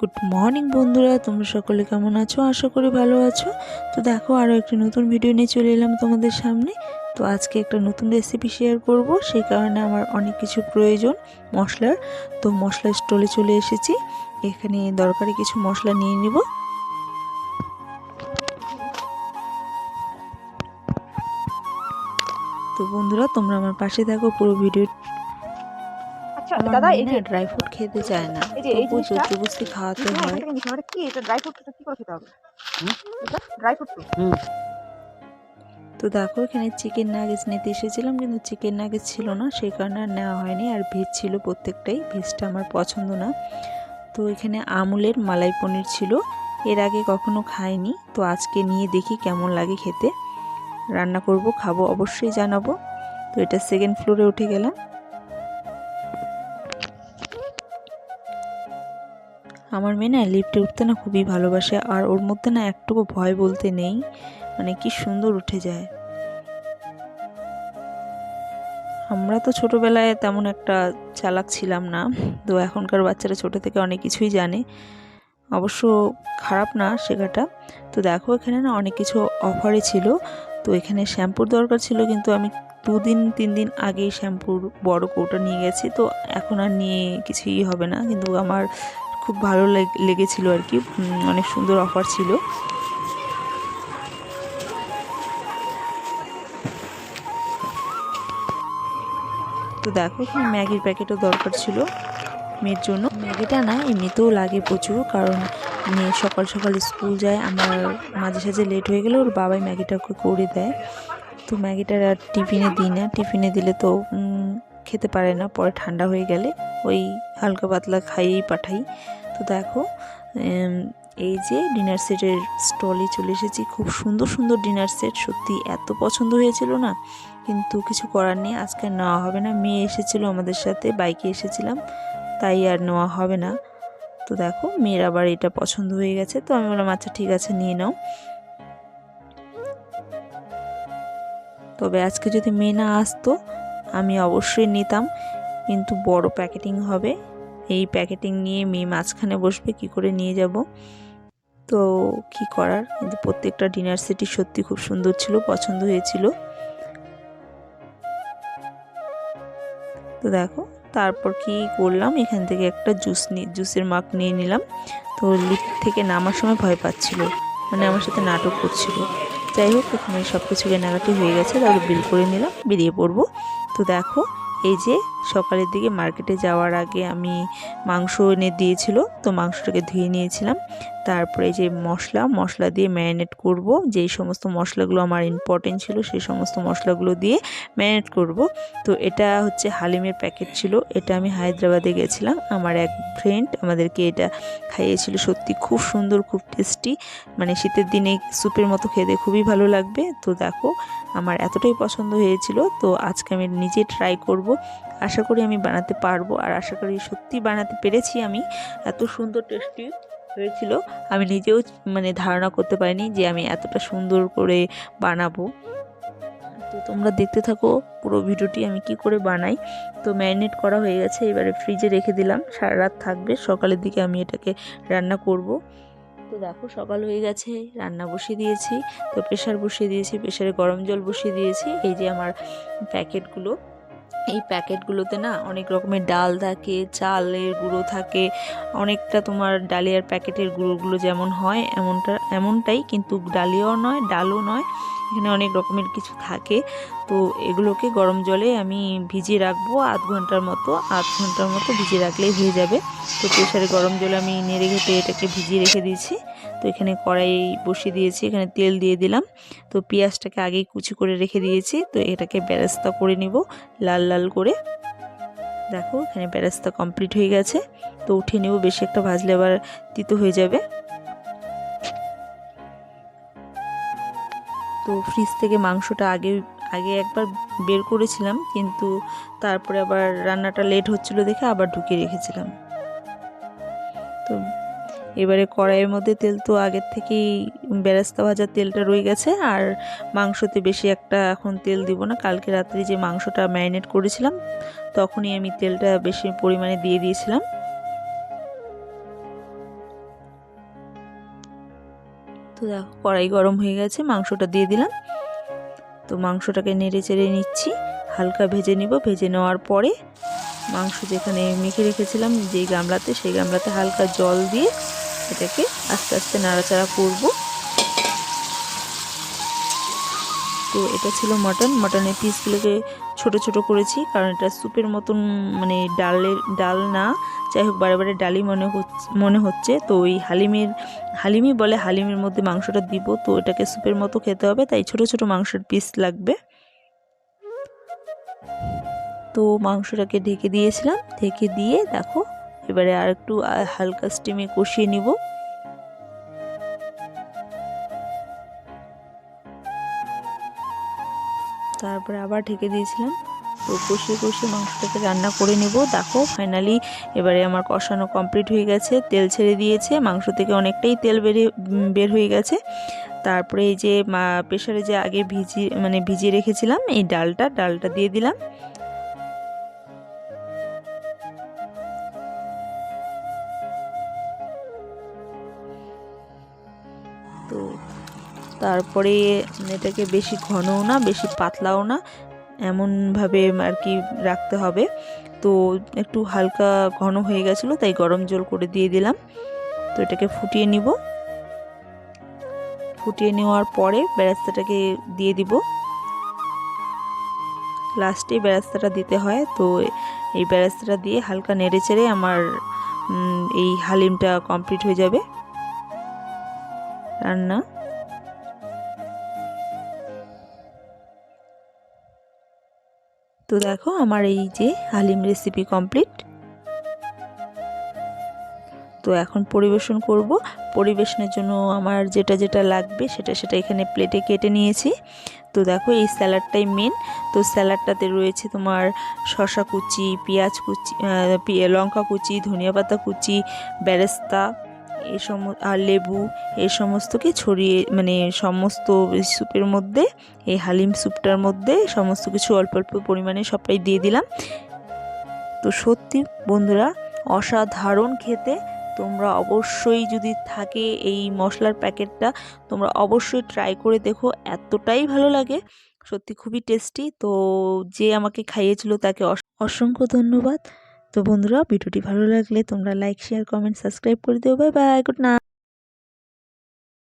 Good morning বন্ধুরা, তোমরা সকলে কেমন আছো? আশা করি ভালো আছো। তো দেখো, আরও একটি নতুন ভিডিও নিয়ে চলে এলাম তোমাদের সামনে। তো আজকে একটা নতুন রেসিপি শেয়ার করব, সেই কারণে আমার অনেক কিছু প্রয়োজন মশলার। তো মশলা স্টলে চলে এসেছি, এখানে দরকারি কিছু মশলা নিয়ে নিব। তো বন্ধুরা, তোমরা আমার পাশে থাকো পুরো ভিডিও। আমার দাদা মেয়ে এই না যে ড্রাই ফ্রুট খেতে চায় না, এই যে এই তবুও জিনিসটা জোরজবস্তি খাওয়াতে হয়। কি এটা ড্রাই ফ্রুট কি করে খেতে হবে? এটা ড্রাই ফ্রুট তো তো দেখো, এখানে চিকেন নাগেটস নিতে এসেছিলাম, কিন্তু চিকেন নাগেটস ছিল না, সেই কারণে আর নেওয়া হয়নি। আর ভেজ ছিল প্রত্যেকটাই, ভেজটা আমার পছন্দ না। তো এখানে আমুলের মালাই পনির ছিল, এর আগে কখনো খাইনি। তো আজকে নিয়ে দেখি কেমন লাগে খেতে। রান্না করব, খাবো, অবশ্যই জানাবো। তো এটা সেকেন্ড ফ্লোরে উঠে গেলাম। আমার মেয়ে না লিফটে উঠতে না খুবই ভালোবাসে, আর ওর মধ্যে না একটুকু ভয় বলতে নেই, মানে কি সুন্দর উঠে যায়। আমরা তো ছোটোবেলায় তেমন একটা চালাক ছিলাম না, তো এখনকার বাচ্চারা ছোটো থেকে অনেক কিছুই জানে, অবশ্য খারাপ না শেখাটা। তো দেখো, এখানে না অনেক কিছু অফারে ছিল। তো এখানে শ্যাম্পুর দরকার ছিল, কিন্তু আমি 2-3 দিন আগেই শ্যাম্পুর বড় কৌটা নিয়ে গেছি। তো এখন আর নিয়ে কিছুই হবে না, কিন্তু আমার খুব ভালো লেগেছিল আর কি, অনেক সুন্দর অফার ছিল। তো দেখো, এখানে ম্যাগির প্যাকেটও দরকার ছিল মেয়ের জন্য। ম্যাগিটা না এমনিতেও লাগে প্রচুর, কারণ মেয়ে সকাল সকাল স্কুল যায়, আমার মাঝে সাঝে লেট হয়ে গেলে ওর বাবাই ম্যাগিটা ওকে করে দেয়। তো ম্যাগিটা আর টিফিনে দিই না, টিফিনে দিলে তো খেতে পারে না, পরে ঠান্ডা হয়ে গেলে ওই হালকা পাতলা খাইয়েই পাঠাই। তো দেখো, এই যে ডিনার সেটের স্টলে চলে এসেছি। খুব সুন্দর সুন্দর ডিনার সেট, সত্যি এত পছন্দ হয়েছিল না, কিন্তু কিছু করার নেই, আজকে নেওয়া হবে না। মেয়ে এসেছিল আমাদের সাথে, বাইকে এসেছিলাম, তাই আর নেওয়া হবে না। তো দেখো, মেয়ের আবার এটা পছন্দ হয়ে গেছে, তো আমি বললাম আচ্ছা ঠিক আছে, নিয়ে নাও। তবে আজকে যদি মেয়ে না আসতো আমি অবশ্যই নিতাম, কিন্তু বড় প্যাকেটিং হবে, এই প্যাকেটিং নিয়ে মেয়ে মাঝখানে বসবে, কি করে নিয়ে যাব। তো কি করার, কিন্তু প্রত্যেকটা ডিনার সেটই সত্যি খুব সুন্দর ছিল, পছন্দ হয়েছিল। তো দেখো, তারপর কি করলাম, এখান থেকে একটা জুসের মাগ নিয়ে নিলাম। তো লিফট থেকে নামার সময় ভয় পাচ্ছিল, মানে আমার সাথে নাটক করছিল। যাই হোক, এখানে সব কিছু কেনাকাটি হয়ে গেছে, তারপর বিল করে নিলাম, বেরিয়ে পড়বো। তো দেখো, এই যে সকালের দিকে মার্কেটে যাওয়ার আগে আমি মাংস এনে দিয়েছিল, তো মাংসটাকে ধুয়ে নিয়েছিলাম। তারপরে যে মশলা দিয়ে ম্যারিনেট করব, যেই সমস্ত মশলাগুলো আমার ইম্পর্টেন্ট ছিল সেই সমস্ত মশলাগুলো দিয়ে ম্যারিনেট করব। তো এটা হচ্ছে হালিমের প্যাকেট ছিল, এটা আমি হায়দ্রাবাদে গেছিলাম, আমার এক ফ্রেন্ড আমাদেরকে এটা খাইয়েছিল। সত্যি খুব সুন্দর, খুব টেস্টি, মানে শীতের দিনে স্যুপের মতো খেতে খুবই ভালো লাগবে। তো দেখো, আমার এতটাই পছন্দ হয়েছিল, তো আজকে আমি নিজে ট্রাই করব, আশা করি আমি বানাতে পারবো, আর আশা করি সত্যি বানাতে পেরেছি আমি। এত সুন্দর টেস্টি হয়েছিল, আমি নিজেও মানে ধারণা করতে পারিনি যে আমি এতটা সুন্দর করে বানাবো। তো তোমরা দেখতে থাকো পুরো ভিডিওটি আমি কি করে বানাই। তো ম্যারিনেট করা হয়ে গেছে, এবারে ফ্রিজে রেখে দিলাম, সারা রাত থাকবে, সকালের দিকে আমি এটাকে রান্না করব। তো দেখো, সকাল হয়ে গেছে, রান্না বসিয়ে দিয়েছি। তো প্রেশার বসিয়ে দিয়েছি, প্রেশারে গরম জল বসিয়ে দিয়েছি। এই যে আমার প্যাকেটগুলো, এই প্যাকেটগুলোতে না অনেক রকমের ডাল থাকে, চালের গুঁড়ো থাকে, অনেকটা তোমার ডালিয়ার প্যাকেটের গুঁড়োগুলো যেমন হয় এমনটাই, কিন্তু ডালিয়াও নয়, ডালও নয়, এখানে অনেক রকমের কিছু থাকে। তো এগুলোকে গরম জলে আমি ভিজিয়ে রাখবো আধ ঘন্টার মতো ভিজিয়ে রাখলেই হয়ে যাবে। তো প্রেশারে গরম জলে আমি নেড়ে ঘেটে এটাকে ভিজিয়ে রেখে দিয়েছি। তো এখানে কড়াই বসিয়ে দিয়েছি, এখানে তেল দিয়ে দিলাম। তো পেঁয়াজটাকে আগেই কুচি করে রেখে দিয়েছি, তো এটাকে বেরেস্তা করে নিব লাল লাল করে। দেখো, এখানে বেরেস্তা কমপ্লিট হয়ে গেছে, তো উঠিয়ে নেব, বেশি একটা ভাজলে আবার তিতো হয়ে যাবে। তো ফ্রিজ থেকে মাংসটা আগে আগে একবার বের করেছিলাম, কিন্তু তারপরে আবার রান্নাটা লেট হচ্ছিল দেখে আবার ঢুকিয়ে রেখেছিলাম। তো এবারে কড়াইয়ের মধ্যে তেল তো আগের থেকেই বেরেস্তা ভাজার তেলটা রয়ে গেছে, আর মাংসতে বেশি একটা এখন তেল দিব না, কালকে রাত্রে যে মাংসটা ম্যারিনেট করেছিলাম তখনই আমি তেলটা বেশি পরিমাণে দিয়ে দিয়েছিলাম। তো দেখো কড়াই গরম হয়ে গেছে, মাংসটা দিয়ে দিলাম। তো মাংসটাকে নেড়ে চেড়ে নিচ্ছি, হালকা ভেজে নিব। ভেজে নেওয়ার পরে মাংস যেখানে মেখে রেখেছিলাম যেই গামলাতে, সেই গামলাতে হালকা জল দিয়ে এটাকে আস্তে আস্তে নাড়াচাড়া করব। তো এটা ছিল মটনের পিসগুলোকে ছোট ছোট করেছি, কারণ এটা স্যুপের মতন মানে ডাল না, যাই হোক বারে বারে ডালই মনে হচ্ছে। তো ওই হালিমই বলে, হালিমের মধ্যে মাংসটা দিব, তো এটাকে স্যুপের মতো খেতে হবে, তাই ছোট ছোট মাংসের পিস লাগবে। তো মাংসটাকে ঢেকে দিয়েছিলাম, ঢেকে দিয়ে দেখো এবারে আর একটু হালকা স্টিমে কষিয়ে নিব। তারপরে আবার ঢেকে দিয়েছিলাম। তো কষিয়ে কষিয়ে মাংসটাকে রান্না করে নেব। দেখো ফাইনালি এবারে আমার কষানো কমপ্লিট হয়ে গেছে, তেল ছেড়ে দিয়েছে, মাংস থেকে অনেকটাই তেল বের হয়ে গেছে। তারপরে এই যে প্রেসারে যে আগে ভিজিয়ে রেখেছিলাম এই ডালটা দিয়ে দিলাম। তো তারপরে এটাকে বেশি ঘনও না বেশি পাতলাও না, এমনভাবে আর কি রাখতে হবে। তো একটু হালকা ঘন হয়ে গেছিলো, তাই গরম জল করে দিয়ে দিলাম। তো এটাকে ফুটিয়ে নিব। ফুটিয়ে নেওয়ার পরে বেরেস্তাটাকে দিয়ে দিব। লাস্টে বেরেস্তাটা দিতে হয়। তো এই বেরেস্তাটা দিয়ে হালকা নেড়ে চেড়ে আমার এই হালিমটা কমপ্লিট হয়ে যাবে রান্না। তো দেখো আমার এই যে হালিম রেসিপি কমপ্লিট। তো এখন পরিবেশন করব। পরিবেশনের জন্য আমার যেটা যেটা লাগবে সেটা এখানে প্লেটে কেটে নিয়েছি। তো দেখো এই স্যালাডটাই মেন। তো স্যালাডটাতে রয়েছে তোমার শসা কুচি, পেঁয়াজ কুচি, লঙ্কা কুচি, ধনিয়া পাতা কুচি, বেরেস্তা আর লেবু, এই সমস্তকে ছড়িয়ে মানে সমস্ত স্যুপের মধ্যে, এই হালিম স্যুপটার মধ্যে সমস্ত কিছু অল্প অল্প পরিমাণে সবটাই দিয়ে দিলাম। তো সত্যি বন্ধুরা অসাধারণ খেতে। তোমরা অবশ্যই যদি থাকে এই মশলার প্যাকেটটা তোমরা অবশ্যই ট্রাই করে দেখো, এতটাই ভালো লাগে, সত্যি খুবই টেস্টি। তো যে আমাকে খাইয়েছিল তাকে অসংখ্য ধন্যবাদ। তো বন্ধুরা ভিডিওটি ভালো লাগলে তোমরা লাইক শেয়ার কমেন্ট সাবস্ক্রাইব করে দিও। Bye bye, good night.